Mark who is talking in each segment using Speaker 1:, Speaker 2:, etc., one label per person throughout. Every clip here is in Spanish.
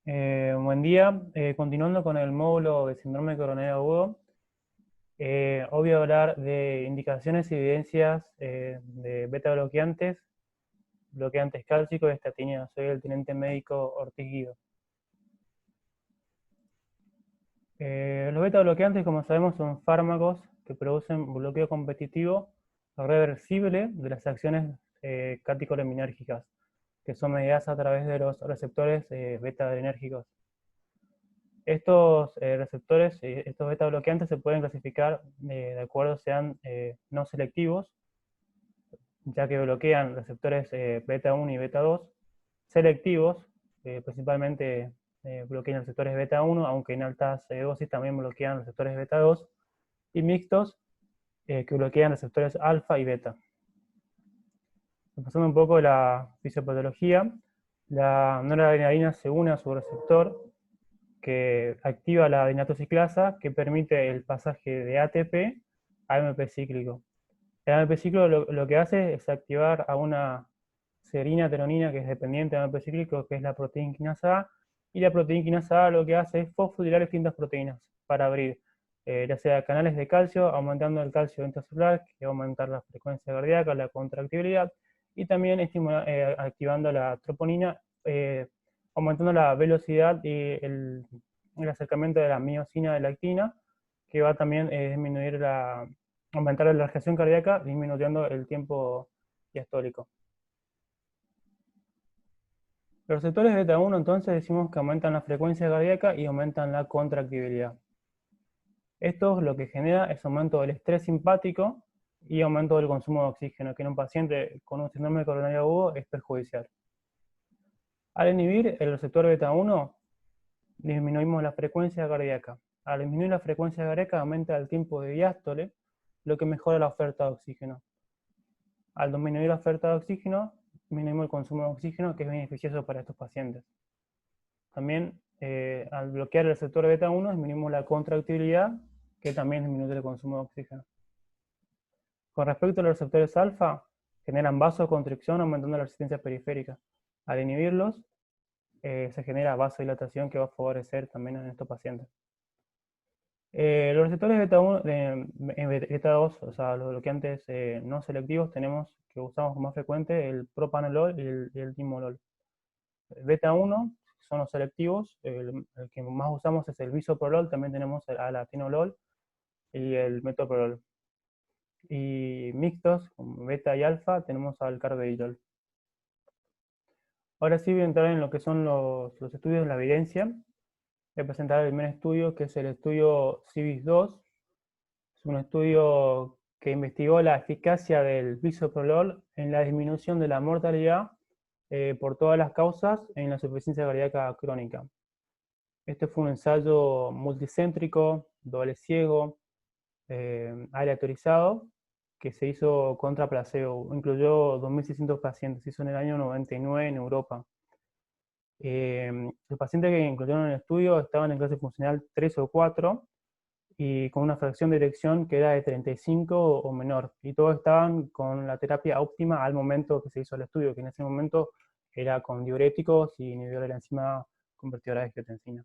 Speaker 1: Buen día. Continuando con el módulo de síndrome coronario agudo, hoy voy a hablar de indicaciones y evidencias de beta bloqueantes, bloqueantes cálcicos y estatina. Soy el teniente médico Ortiz Guido. Los beta bloqueantes, como sabemos, son fármacos que producen bloqueo competitivo reversible de las acciones catecolinérgicas, que son mediadas a través de los receptores beta adrenérgicos. Estos receptores, estos beta bloqueantes se pueden clasificar de acuerdo sean no selectivos, ya que bloquean receptores beta 1 y beta 2, selectivos, principalmente bloquean receptores beta 1, aunque en altas dosis también bloquean receptores beta 2, y mixtos, que bloquean receptores alfa y beta. Pasando un poco la fisiopatología, la noradrenalina se une a su receptor, que activa la adinatociclasa, que permite el pasaje de ATP a AMP cíclico. El AMP cíclico lo que hace es activar a una serina teronina que es dependiente de AMP cíclico, que es la proteína quinasa A, y la proteína quinasa A lo que hace es fosforilar distintas proteínas para abrir, ya sea canales de calcio, aumentando el calcio intracelular, que va a aumentar la frecuencia cardíaca, la contractibilidad, y también activando la troponina, aumentando la velocidad y el acercamiento de la miosina de la actina, que va también a disminuir aumentar la reacción cardíaca, disminuyendo el tiempo diastólico. Los receptores beta 1 entonces decimos que aumentan la frecuencia cardíaca y aumentan la contractibilidad. Esto lo que genera es aumento del estrés simpático y aumento del consumo de oxígeno, que en un paciente con un síndrome coronario agudo es perjudicial. Al inhibir el receptor beta 1, disminuimos la frecuencia cardíaca. Al disminuir la frecuencia cardíaca aumenta el tiempo de diástole, lo que mejora la oferta de oxígeno. Al disminuir la oferta de oxígeno, disminuimos el consumo de oxígeno, que es beneficioso para estos pacientes. También, al bloquear el receptor beta 1, disminuimos la contractibilidad, que también disminuye el consumo de oxígeno. Con respecto a los receptores alfa, generan vasoconstricción aumentando la resistencia periférica. Al inhibirlos, se genera vasodilatación que va a favorecer también en estos pacientes. Los receptores beta 1, beta 2, o sea, los bloqueantes no selectivos, tenemos que usamos con más frecuente el propanolol y el timolol. Beta 1 son los selectivos, el que más usamos es el bisoprolol, también tenemos el alatenolol y el metoprolol. Y mixtos, como beta y alfa, tenemos al carvedilol. Ahora sí voy a entrar en lo que son los estudios de la evidencia. Voy a presentar el primer estudio, que es el estudio CIVIS-2. Es un estudio que investigó la eficacia del bisoprolol en la disminución de la mortalidad por todas las causas en la insuficiencia cardíaca crónica. Este fue un ensayo multicéntrico, doble ciego, aleatorizado, que se hizo contra placebo. Incluyó 2.600 pacientes, se hizo en el año 99 en Europa. Los pacientes que incluyeron en el estudio estaban en clase funcional 3 o 4 y con una fracción de erección que era de 35 o menor. Y todos estaban con la terapia óptima al momento que se hizo el estudio, que en ese momento era con diuréticos y inhibidor de la enzima convertidora de angiotensina.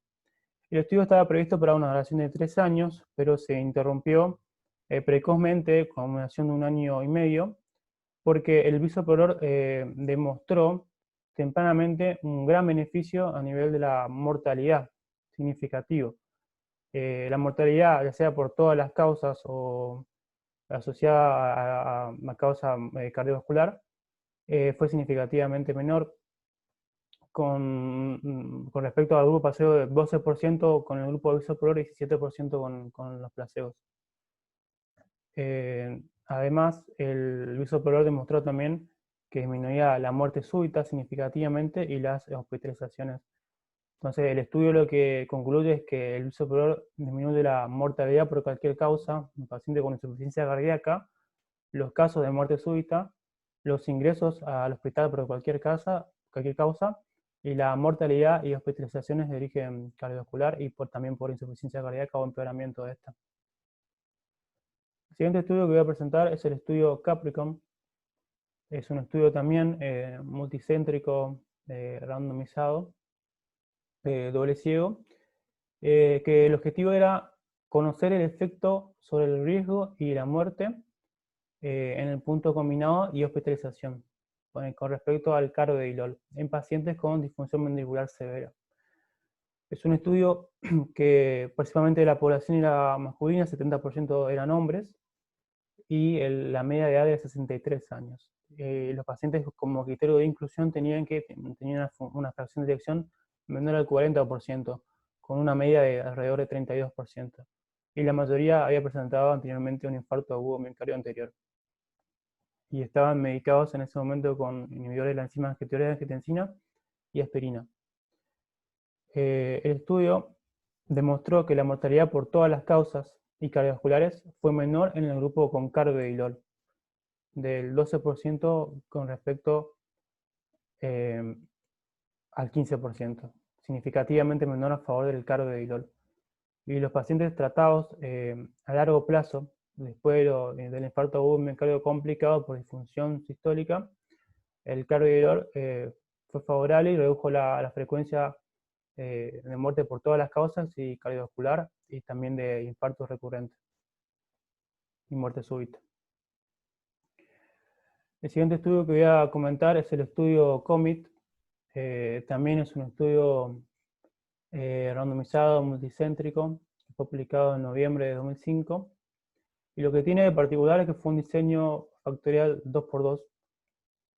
Speaker 1: El estudio estaba previsto para una duración de 3 años, pero se interrumpió precozmente, con una duración de 1 año y medio, porque el bisoprolol demostró tempranamente un gran beneficio a nivel de la mortalidad, significativo. La mortalidad, ya sea por todas las causas o asociada a una causa cardiovascular, fue significativamente menor con respecto al grupo placebo de 12% con el grupo de bisoprolol y 17% con los placebos. Además, el bisoprolol demostró también que disminuía la muerte súbita significativamente y las hospitalizaciones. Entonces, el estudio lo que concluye es que el bisoprolol disminuye la mortalidad por cualquier causa, un paciente con insuficiencia cardíaca, los casos de muerte súbita, los ingresos al hospital por cualquier causa, y la mortalidad y hospitalizaciones de origen cardiovascular y también por insuficiencia cardíaca o empeoramiento de esta. El siguiente estudio que voy a presentar es el estudio Capricorn. Es un estudio también multicéntrico, randomizado, doble ciego, que el objetivo era conocer el efecto sobre el riesgo y la muerte en el punto combinado y hospitalización, con respecto al carvedilol, en pacientes con disfunción ventricular severa. Es un estudio que principalmente de la población era masculina, 70% eran hombres, y la media de edad era 63 años. Los pacientes como criterio de inclusión tenían una fracción de eyección menor al 40%, con una media de alrededor de 32%. Y la mayoría había presentado anteriormente un infarto agudo miocardio anterior. Y estaban medicados en ese momento con inhibidores de la enzima angiotensina de angiotensina y aspirina. El estudio demostró que la mortalidad por todas las causas y cardiovasculares fue menor en el grupo con carvedilol, del 12% con respecto al 15%, significativamente menor a favor del carvedilol. Y los pacientes tratados a largo plazo, después del infarto agudo miocardio complicado por disfunción sistólica, el carvedilol fue favorable y redujo la frecuencia de muerte por todas las causas y cardiovascular y también de infartos recurrentes y muerte súbita. El siguiente estudio que voy a comentar es el estudio COMET. También es un estudio randomizado, multicéntrico, que fue publicado en noviembre de 2005. Y lo que tiene de particular es que fue un diseño factorial 2x2,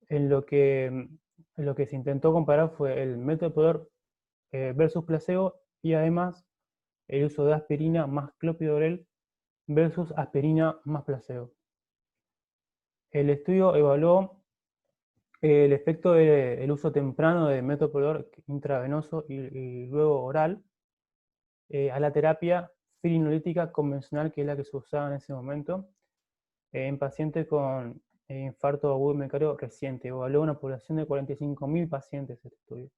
Speaker 1: en lo que se intentó comparar fue el método Podor versus placebo y además el uso de aspirina más clopidogrel versus aspirina más placebo. El estudio evaluó el efecto del uso temprano de metoprolol intravenoso y luego oral a la terapia filinolítica convencional, que es la que se usaba en ese momento, en pacientes con infarto agudo miocardio reciente. Evaluó una población de 45.000 pacientes este estudio.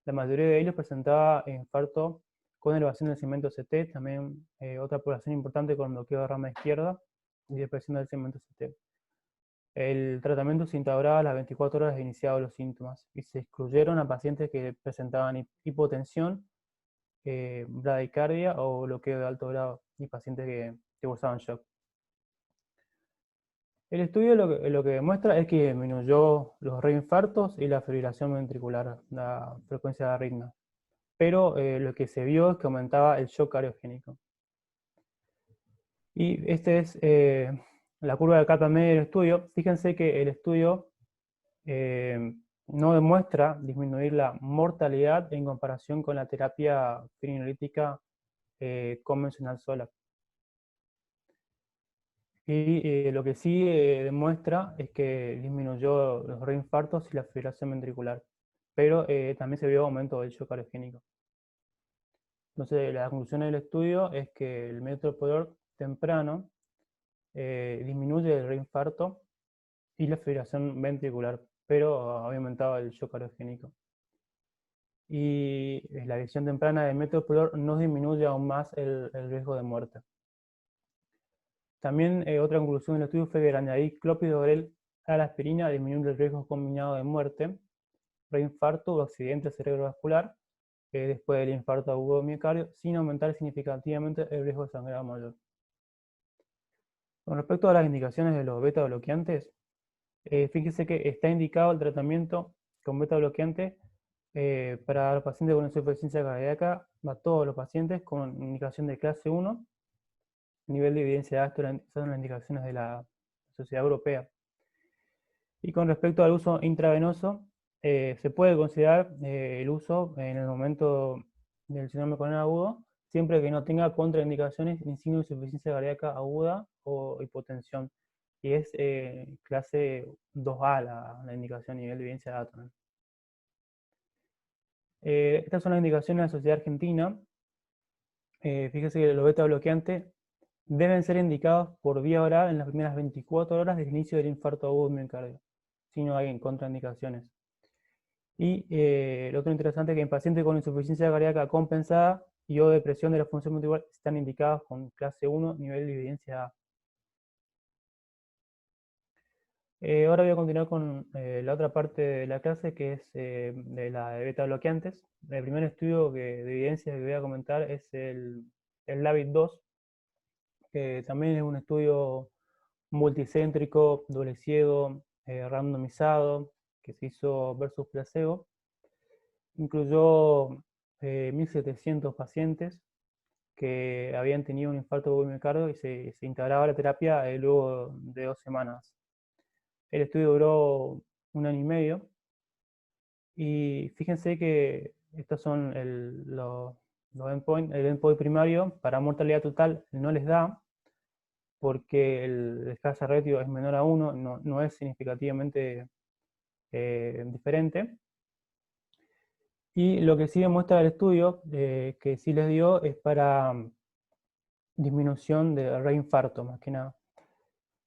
Speaker 1: La mayoría de ellos presentaba infarto con elevación del segmento CT, también otra población importante con bloqueo de rama izquierda y depresión del segmento CT. El tratamiento se instauraba a las 24 horas de iniciados los síntomas y se excluyeron a pacientes que presentaban hipotensión, bradicardia o bloqueo de alto grado y pacientes que usaban shock. El estudio lo que demuestra es que disminuyó los reinfartos y la fibrilación ventricular, la frecuencia de arritmia. Pero lo que se vio es que aumentaba el shock cariogénico. Y esta es la curva de Kaplan-Meier del estudio. Fíjense que el estudio no demuestra disminuir la mortalidad en comparación con la terapia firinolítica convencional sola. Y lo que sí demuestra es que disminuyó los reinfartos y la fibrilación ventricular, pero también se vio aumento del shock cariogénico. Entonces, la conclusión del estudio es que el método Podor temprano disminuye el reinfarto y la fibrilación ventricular, pero había aumentado el shock cariogénico. Y la visión temprana del método Podor no disminuye aún más el riesgo de muerte. También otra conclusión del estudio fue que al añadir clopidogrel a la aspirina disminuye el riesgo combinado de muerte, reinfarto o accidente cerebrovascular después del infarto agudo de miocardio, sin aumentar significativamente el riesgo de sangrado mayor. Con respecto a las indicaciones de los beta bloqueantes, fíjese que está indicado el tratamiento con beta bloqueante para los pacientes con insuficiencia cardíaca, a todos los pacientes con indicación de clase 1, nivel de evidencia de Astor, son las indicaciones de la Sociedad Europea. Y con respecto al uso intravenoso, se puede considerar el uso en el momento del síndrome coronariano agudo, siempre que no tenga contraindicaciones ni signo de insuficiencia cardíaca aguda o hipotensión. Y es clase 2A la indicación a nivel de evidencia de Astor. Estas son las indicaciones de la Sociedad Argentina. Fíjese que los beta bloqueantes deben ser indicados por vía oral en las primeras 24 horas del inicio del infarto agudo de miocardio, si no hay contraindicaciones. Y lo otro interesante es que en pacientes con insuficiencia cardíaca compensada y o depresión de la función ventricular están indicados con clase 1, nivel de evidencia A. Ahora voy a continuar con la otra parte de la clase, que es de la de beta bloqueantes. El primer estudio de evidencia que voy a comentar es el LABIT-2, que también es un estudio multicéntrico, doble ciego, randomizado, que se hizo versus placebo. Incluyó 1.700 pacientes que habían tenido un infarto de miocardio y se integraba la terapia luego de 2 semanas. El estudio duró 1 año y medio y fíjense que estos son los endpoints. El endpoint primario para mortalidad total no les da porque el hazard ratio es menor a 1, no es significativamente diferente. Y lo que sí demuestra el estudio, que sí les dio, es para disminución de reinfarto, más que nada.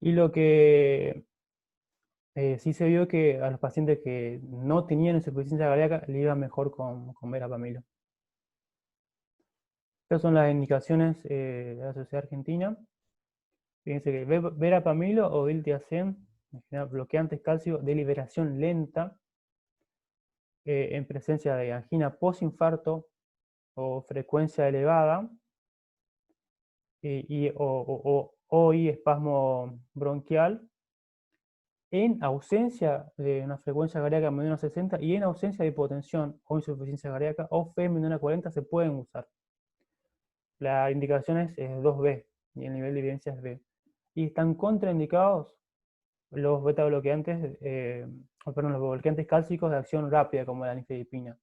Speaker 1: Y lo que sí se vio que a los pacientes que no tenían insuficiencia cardíaca le iba mejor con verapamilo. Estas son las indicaciones de la Sociedad Argentina. Fíjense que verapamilo o diltiazem, en general bloqueantes calcio de liberación lenta, en presencia de angina postinfarto o frecuencia elevada, y espasmo bronquial, en ausencia de una frecuencia cardíaca menor a 60 y en ausencia de hipotensión o insuficiencia cardíaca o F menor a 40 se pueden usar. La indicación es 2B y el nivel de evidencia es B. Y están contraindicados los beta bloqueantes, perdón, los bloqueantes cálcicos de acción rápida como la nifedipina.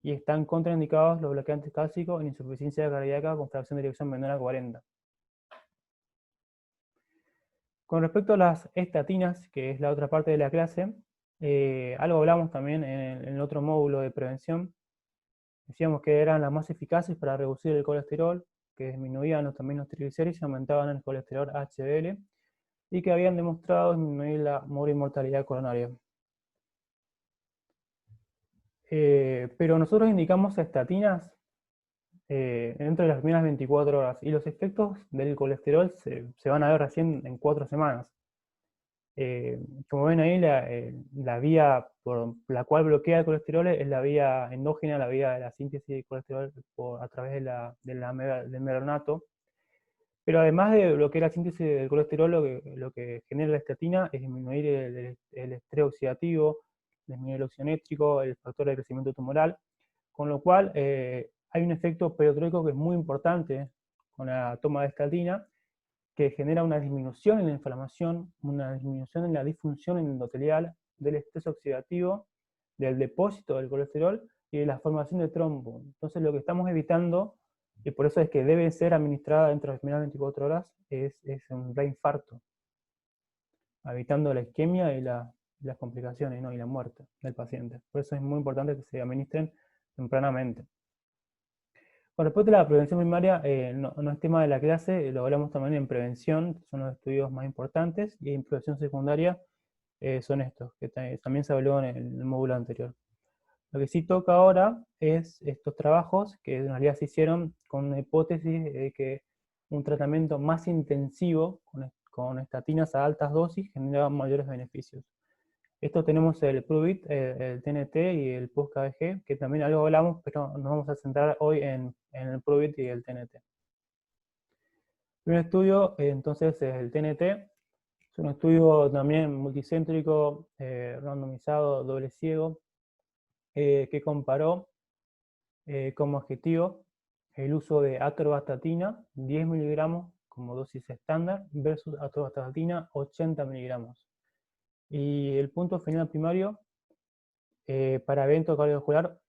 Speaker 1: Y están contraindicados los bloqueantes cálcicos en insuficiencia cardíaca con fracción de dirección menor a 40. Con respecto a las estatinas, que es la otra parte de la clase, algo hablamos también en el otro módulo de prevención. Decíamos que eran las más eficaces para reducir el colesterol, que disminuían también los triglicéridos y aumentaban el colesterol HDL, y que habían demostrado disminuir la mortalidad coronaria. Pero nosotros indicamos estatinas dentro de las primeras 24 horas, y los efectos del colesterol se van a ver recién en 4 semanas. Como ven ahí, la vía por la cual bloquea el colesterol es la vía endógena, la vía de la síntesis de colesterol a través del meronato. Pero además de bloquear la síntesis del colesterol, lo que genera la estatina es disminuir el estrés oxidativo, disminuir el óxido nítrico, el factor de crecimiento tumoral, con lo cual hay un efecto periotroico que es muy importante con la toma de estatina, que genera una disminución en la inflamación, una disminución en la disfunción endotelial, del estrés oxidativo, del depósito del colesterol y de la formación de trombo. Entonces lo que estamos evitando, y por eso es que debe ser administrada dentro de las primeras 24 horas, es un reinfarto, evitando la isquemia y las complicaciones, ¿no? Y la muerte del paciente. Por eso es muy importante que se administren tempranamente. Con respecto a la prevención primaria, no es tema de la clase, lo hablamos también en prevención, son los estudios más importantes, y en prevención secundaria son estos, que también se habló en el módulo anterior. Lo que sí toca ahora es estos trabajos que en realidad se hicieron con una hipótesis de que un tratamiento más intensivo con estatinas a altas dosis generaba mayores beneficios. Esto tenemos el PRUVIT, el TNT y el POST-KBG, que también algo hablamos, pero nos vamos a centrar hoy en el PRUVIT y el TNT. El primer estudio, entonces, es el TNT. Es un estudio también multicéntrico, randomizado, doble ciego, que comparó como objetivo el uso de atorvastatina, 10 miligramos como dosis estándar, versus atorvastatina, 80 miligramos. Y el punto final primario para evento cardiovascular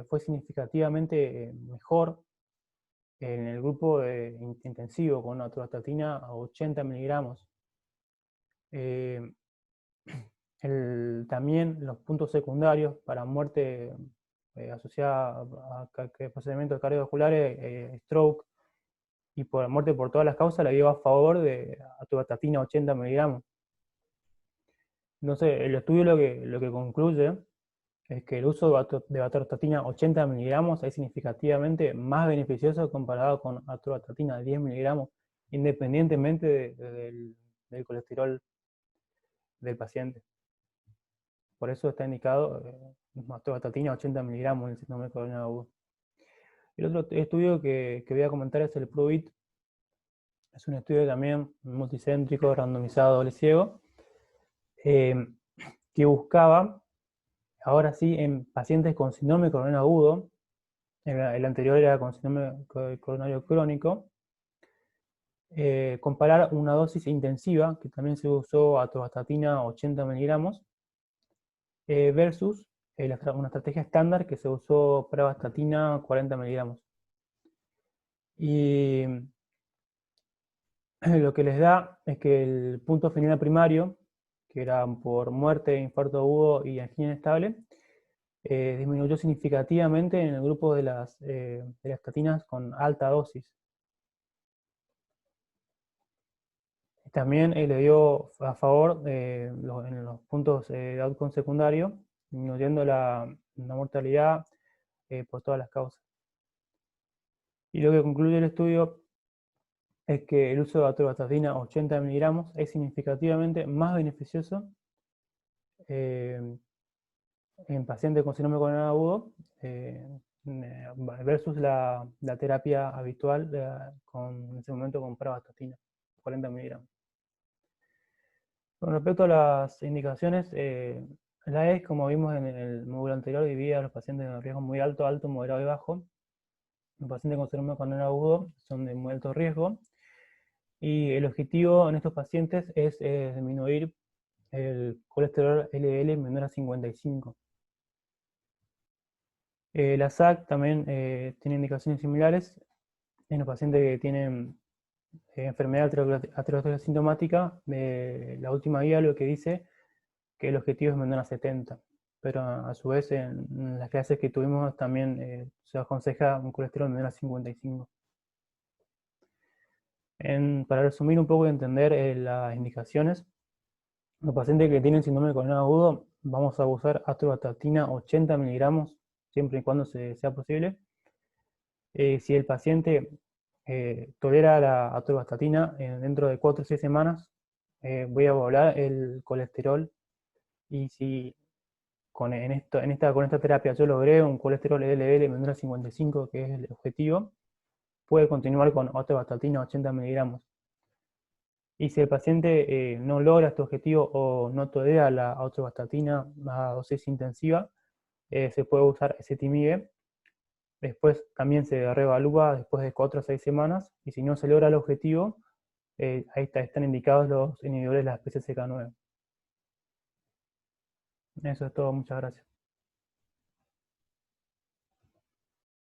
Speaker 1: fue significativamente mejor en el grupo intensivo con atorvastatina a 80 miligramos. También los puntos secundarios para muerte asociada a procedimientos cardiovasculares, stroke y por muerte por todas las causas, la dio a favor de atorvastatina 80 miligramos. Entonces, el estudio lo que concluye es que el uso de atorvastatina 80 miligramos es significativamente más beneficioso comparado con atorvastatina 10 miligramos, independientemente del colesterol del paciente. Por eso está indicado atorvastatina 80 miligramos en el síndrome coronariano agudo. El otro estudio que voy a comentar es el PROVIT. Es un estudio también multicéntrico, randomizado, doble ciego, que buscaba, ahora sí, en pacientes con síndrome coronario agudo, el anterior era con síndrome coronario crónico, comparar una dosis intensiva, que también se usó atorvastatina 80 miligramos, versus una estrategia estándar que se usó pravastatina 40 miligramos. Y lo que les da es que el punto final primario, que era por muerte, infarto agudo y angina inestable, disminuyó significativamente en el grupo de las estatinas con alta dosis. También le dio a favor en los puntos de outcome secundario, disminuyendo la mortalidad por todas las causas. Y lo que concluye el estudio es que el uso de atorvastatina 80 miligramos es significativamente más beneficioso en pacientes con síndrome coronario agudo versus la terapia habitual en ese momento con pravastatina 40 miligramos. Con respecto a las indicaciones, la ES, como vimos en el módulo anterior, divide a los pacientes de riesgo muy alto, alto, moderado y bajo. Los pacientes con síndrome coronario agudo son de muy alto riesgo. Y el objetivo en estos pacientes es disminuir el colesterol LDL menor a 55. La SAC también tiene indicaciones similares en los pacientes que tienen enfermedad aterosclerosis sintomática. La última guía lo que dice que el objetivo es menor a 70, pero a su vez en las clases que tuvimos también se aconseja un colesterol menor a 55. Para resumir un poco y entender las indicaciones, los pacientes que tienen síndrome coronario agudo vamos a usar atorvastatina 80 miligramos siempre y cuando sea posible. Si el paciente tolera la atorvastatina dentro de 4 o 6 semanas, voy a evaluar el colesterol, y si con esta terapia yo logré un colesterol LDL menor a 55, que es el objetivo, puede continuar con atorvastatina 80 miligramos. Y si el paciente no logra este objetivo o no tolera la atorvastatina a dosis intensiva, se puede usar ezetimibe. Después también se reevalúa después de 4 o 6 semanas, y si no se logra el objetivo, ahí están indicados los inhibidores de la especie CK9. Eso es todo, muchas gracias.